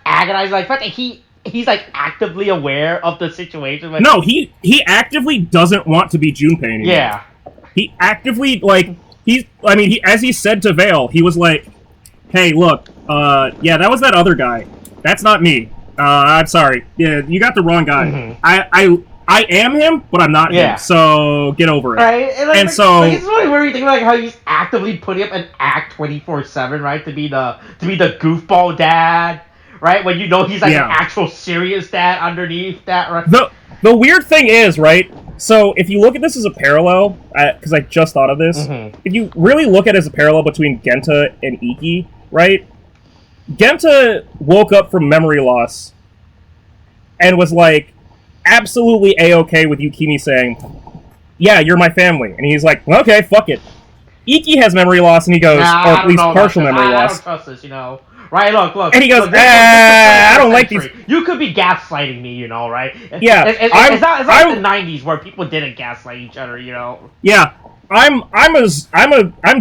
Speaker 1: agonizing? Like, fact that he's like actively aware of the situation. Like,
Speaker 2: no, he actively doesn't want to be Junpei anymore.
Speaker 1: Yeah.
Speaker 2: He actively as he said to Vale, he was like, "Hey, look, yeah, that was that other guy. That's not me. I'm sorry. Yeah, you got the wrong guy.
Speaker 1: Mm-hmm.
Speaker 2: I am him, but I'm not him. So get over it."
Speaker 1: Right, and
Speaker 2: so
Speaker 1: it's really weird thinking like how he's actively putting up an act 24/7, right? To be the goofball dad, right? When you know he's like an actual serious dad underneath that, right?
Speaker 2: The weird thing is, right? So if you look at this as a parallel, because I just thought of this, if you really look at it as a parallel between Genta and Iki, right? Genta woke up from memory loss and was like absolutely A-okay with Yukimi saying, "Yeah, you're my family." And he's like, "Okay, fuck it." Iki has memory loss and he goes, or at least partial memory loss.
Speaker 1: I don't trust this, you know. Right, look.
Speaker 2: And he goes, I don't like these.
Speaker 1: You could be gaslighting me, you know, right?
Speaker 2: Yeah.
Speaker 1: It's not like the 90s where people didn't gaslight each other, you know?
Speaker 2: Yeah. I'm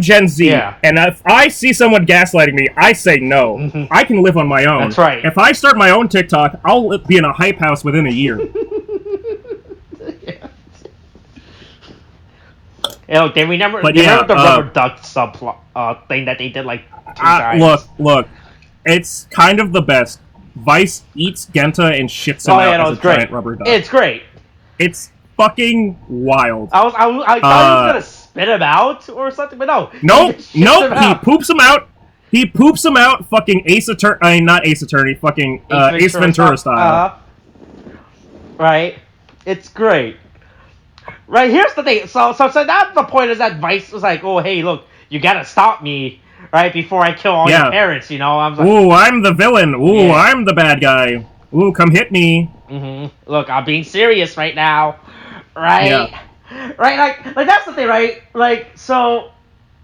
Speaker 2: Gen Z, and if I see someone gaslighting me, I say no. I can live on my own.
Speaker 1: That's right.
Speaker 2: If I start my own TikTok, I'll be in a hype house within a year.
Speaker 1: They remember the rubber duck subplot thing that they did like 2 times.
Speaker 2: Look, it's kind of the best. Vice eats Genta and shits him out as a giant rubber duck.
Speaker 1: It's great.
Speaker 2: It's fucking wild.
Speaker 1: I thought he was gonna spit him out or something, but no.
Speaker 2: Nope. He poops him out. He poops him out. Fucking Ace Attorney. Not Ace Attorney. Fucking Ace Ventura style.
Speaker 1: Right. It's great. Right. Here's the thing. So that's the point. Is that Vice was like, "Oh, hey, look, you gotta stop me, right, before I kill all your parents." You know. I'm like,
Speaker 2: "Ooh, I'm the villain. Ooh, I'm the bad guy. Ooh, come hit me."
Speaker 1: Look, I'm being serious right now. Right? Yeah. Right? Like that's the thing, right? Like, so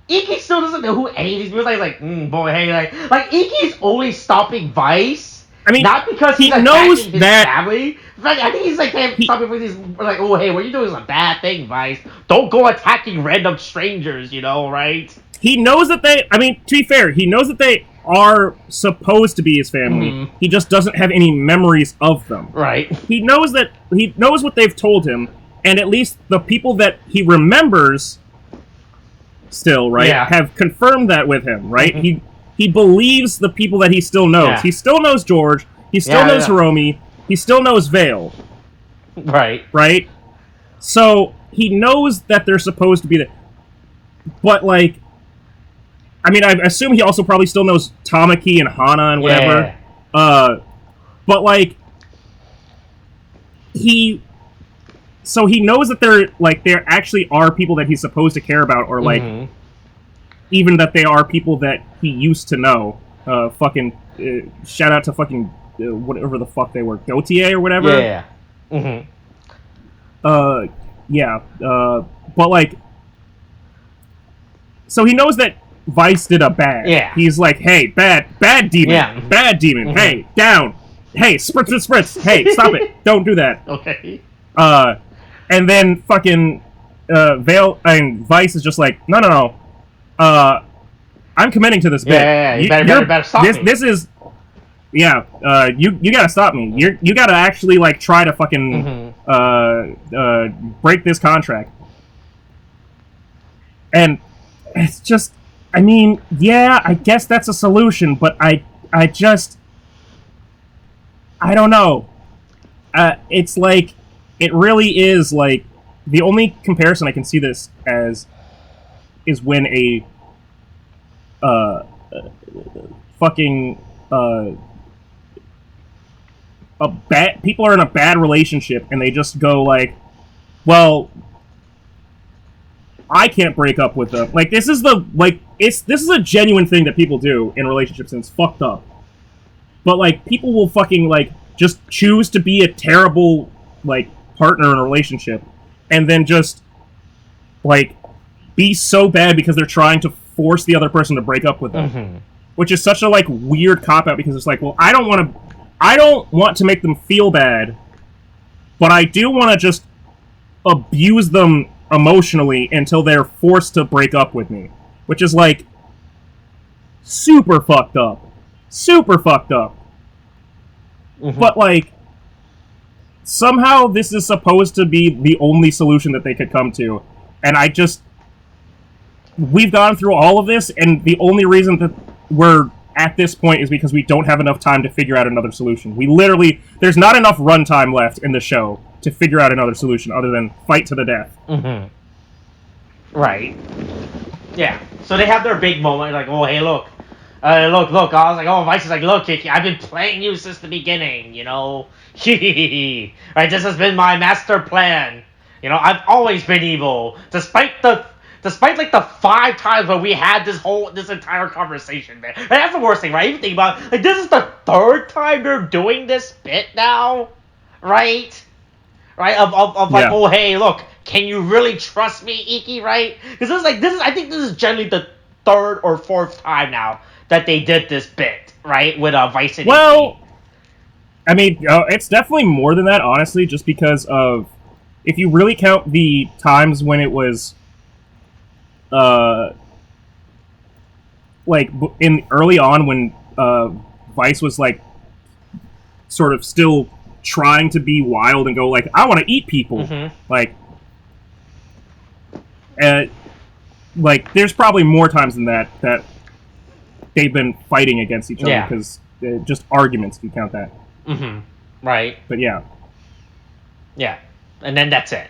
Speaker 1: Iki still doesn't know who any of these people are. He's like, boy, hey, like Iki's only stopping Vice. I mean, not because he knows his family. I think he's like stopping with these like, oh, hey, what you doing is a bad thing, Vice. Don't go attacking random strangers, you know, right?
Speaker 2: He knows that to be fair, he knows that they are supposed to be his family. He just doesn't have any memories of them.
Speaker 1: Right.
Speaker 2: He knows what they've told him. And at least the people that he remembers still, right, have confirmed that with him, right? He believes the people that he still knows. Yeah. He still knows George. He still knows Hiromi. He still knows Vale.
Speaker 1: Right.
Speaker 2: Right? So, he knows that they're supposed to be there. But, like, I assume he also probably still knows Tamaki and Hana and whatever. Yeah. But, like, So he knows that there actually are people that he's supposed to care about, or like, even that they are people that he used to know. Shout out to fucking whatever the fuck they were, Gautier or whatever. Yeah. But like, so he knows that Vice did a bad. Yeah. He's like, hey, bad demon, bad demon. Hey, down. Hey, spritz. Hey, stop it! Don't do that.
Speaker 1: Okay.
Speaker 2: And then fucking Vice is just like, no. I'm committing to this bit.
Speaker 1: Yeah. You better stop me.
Speaker 2: This is, you gotta stop me. You gotta actually like try to fucking break this contract. And it's just, I guess that's a solution, but I don't know. It's like, it really is, like, the only comparison I can see this as is when a people are in a bad relationship and they just go like, well, I can't break up with them. Like, this is a genuine thing that people do in relationships, and it's fucked up. But, like, people will fucking, like, just choose to be a terrible, like, partner in a relationship, and then just like, be so bad because they're trying to force the other person to break up with them. Which is such a, like, weird cop-out, because it's like, well, I don't want to make them feel bad, but I do want to just abuse them emotionally until they're forced to break up with me. Which is, like, super fucked up. Super fucked up. But, like, somehow this is supposed to be the only solution that they could come to. And I just... We've gone through all of this, and the only reason that we're at this point is because we don't have enough time to figure out another solution. We literally... There's not enough runtime left in the show to figure out another solution other than fight to the death.
Speaker 1: Right. Yeah. So they have their big moment, like, oh, hey, look. Look. I was like, oh, Vice is like, look, Kiki, I've been playing you since the beginning, you know? Right, this has been my master plan. You know, I've always been evil. Despite like the 5 times when we had this entire conversation, man. And that's the worst thing, right? Even think about it, like, this is the 3rd time they're doing this bit now, right? Right? Of like, oh, hey, look, can you really trust me, Iki, right? Because I think this is generally the 3rd or 4th time now that they did this bit, right? With Vice and Iki.
Speaker 2: I mean, it's definitely more than that, honestly, just because of, if you really count the times when it was, like, in early on when Vice was, like, sort of still trying to be wild and go, like, I want to eat people. Like, there's probably more times than that they've been fighting against each other, because just arguments, if you count that.
Speaker 1: Right.
Speaker 2: But yeah.
Speaker 1: Yeah. And then that's it.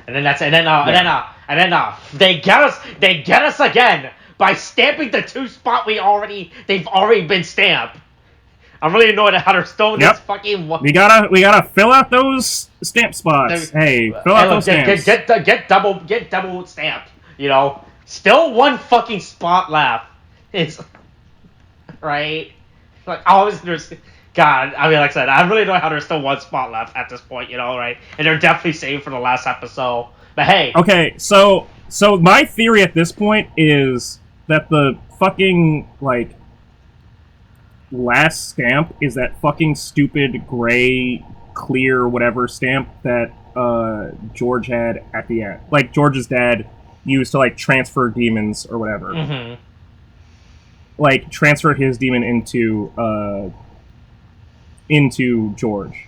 Speaker 1: And then they get us again by stamping the 2 spot they've already been stamped. I'm really annoyed at how they're still in this fucking...
Speaker 2: We gotta fill out those stamp spots. Hey, fill out those stamps.
Speaker 1: Get double stamped, you know? Still 1 fucking spot left. It's... Right? Like, there's... God, I mean, like I said, I really know how there's still 1 spot left at this point, you know, right? And they're definitely saved for the last episode. But hey...
Speaker 2: Okay, so my theory at this point is that the fucking, like, last stamp is that fucking stupid gray, clear, whatever stamp that George had at the end. Like, George's dad used to, like, transfer demons or whatever. Like, transfer his demon into George.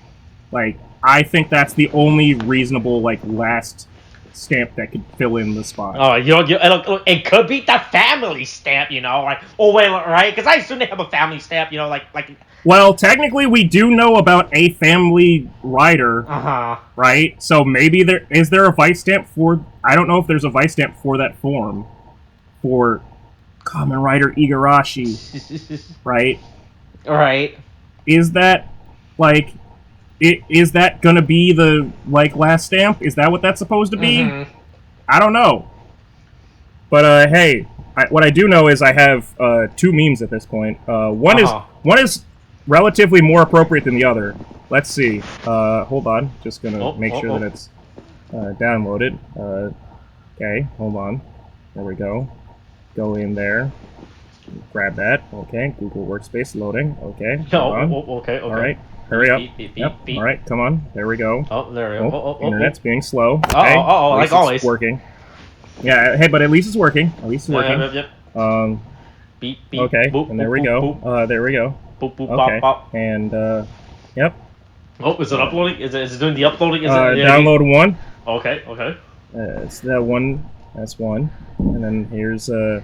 Speaker 2: Like, I think that's the only reasonable, like, last stamp that could fill in the spot.
Speaker 1: Oh, it could be the family stamp, you know, like, oh wait, right? Because I assume they have a family stamp, you know, like.
Speaker 2: Well, technically, we do know about a family rider, right? So maybe is there a Vice stamp for? I don't know if there's a Vice stamp for that form, for Kamen Rider Igarashi, right?
Speaker 1: Right.
Speaker 2: Is that, like, is that gonna be the, like, last stamp? Is that what that's supposed to be? I don't know. But, hey, what I do know is I have 2 memes at this point. One is relatively more appropriate than the other. Let's see. Hold on. Just gonna make sure that it's downloaded. Okay, hold on. There we go. Go in there. Grab that. Okay, Google Workspace loading. Okay, hold on.
Speaker 1: Okay.
Speaker 2: All right, hurry up.
Speaker 1: Beep.
Speaker 2: All right, come on. There we go.
Speaker 1: Oh, there we go.
Speaker 2: Internet's being slow. Okay.
Speaker 1: Like always.
Speaker 2: It's working. Yeah, hey, but at least it's working. At least it's working.
Speaker 1: Yep. Beep.
Speaker 2: Okay,
Speaker 1: boop,
Speaker 2: and there we go. There we go.
Speaker 1: Boop,
Speaker 2: Okay,
Speaker 1: bop.
Speaker 2: and yep.
Speaker 1: Oh, is it uploading? Is it doing the uploading?
Speaker 2: Download 1.
Speaker 1: Okay.
Speaker 2: It's that one. That's 1. And then here's so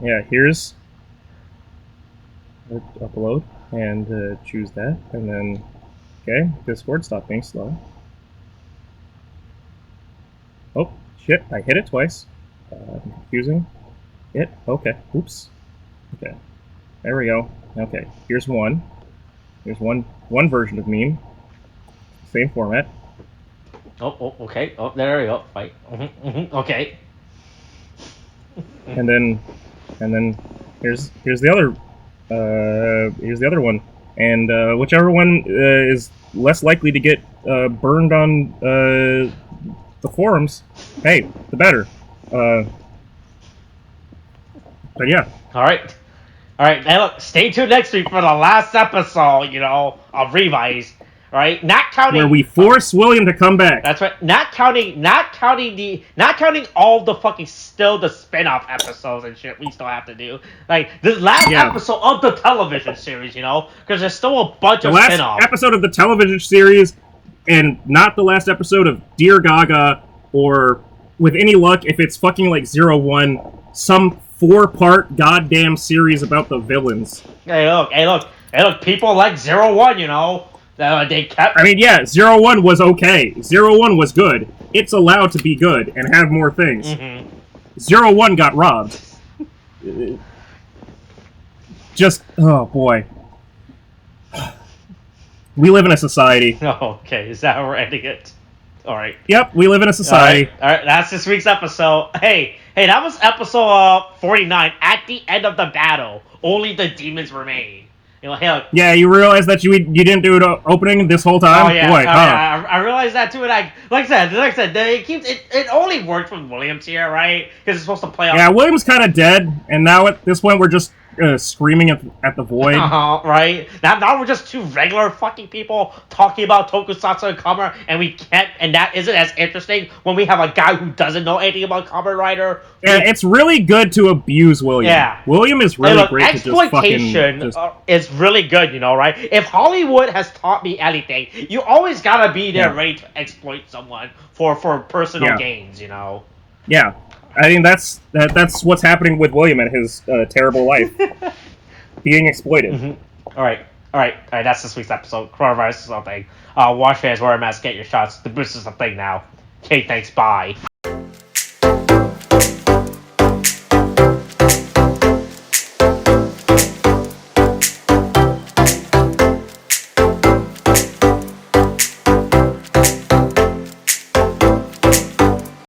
Speaker 2: yeah, here's upload and choose that, and then okay, Discord, stop being slow. Oh shit! I hit it twice. Confusing. Okay. Oops. Okay. There we go. Okay. Here's 1. Here's one version of meme. Same format.
Speaker 1: Oh, okay. Oh, there we go. Right. Okay.
Speaker 2: And then here's the other one, and whichever one is less likely to get burned on the the forums, hey, the better. But yeah.
Speaker 1: All right. Hey, look, stay tuned next week for the last episode, of Revice. Right? Not counting
Speaker 2: Where we force William to come back.
Speaker 1: That's right. Not counting all the fucking the spin-off episodes and shit we still have to do. Like this last episode of the television series, because there's still a bunch of spin-offs.
Speaker 2: The last episode of the television series, and not the last episode of Dear Gaga, or with any luck, if it's fucking like 01, some 4-part goddamn series about the villains.
Speaker 1: Hey, look. People like 01, they kept.
Speaker 2: I mean, yeah, 01 was okay. 01 was good. It's allowed to be good and have more things. 01 got robbed. Just, oh boy. We live in a society.
Speaker 1: Oh, okay, is that how we're ending it? Alright.
Speaker 2: Yep, we live in a society.
Speaker 1: Alright, that's this week's episode. Hey, that was episode 49. At the end of the battle, only the demons remain. Hey, look.
Speaker 2: Yeah, you realize that you didn't do an opening this whole time?
Speaker 1: Oh, yeah.
Speaker 2: Boy,
Speaker 1: yeah, I realized that too, and like I said, it only worked with Williams here, right? Because it's supposed to play off.
Speaker 2: Yeah, William's kind of dead, and now at this point we're just screaming at the void.
Speaker 1: Right? Now we're just two regular fucking people talking about tokusatsu and Kamen, and that isn't as interesting when we have a guy who doesn't know anything about Kamen Rider.
Speaker 2: Yeah, it's really good to abuse William. Yeah. William is really great to just fucking...
Speaker 1: Exploitation is really good, right? If Hollywood has taught me anything, you always gotta be there ready to exploit someone for personal gains,
Speaker 2: Yeah. I mean, that's what's happening with William and his terrible life. Being exploited.
Speaker 1: All right. That's this week's episode. Coronavirus is something. Wash hands, wear a mask, get your shots. The boost is a thing now. Okay, thanks, bye.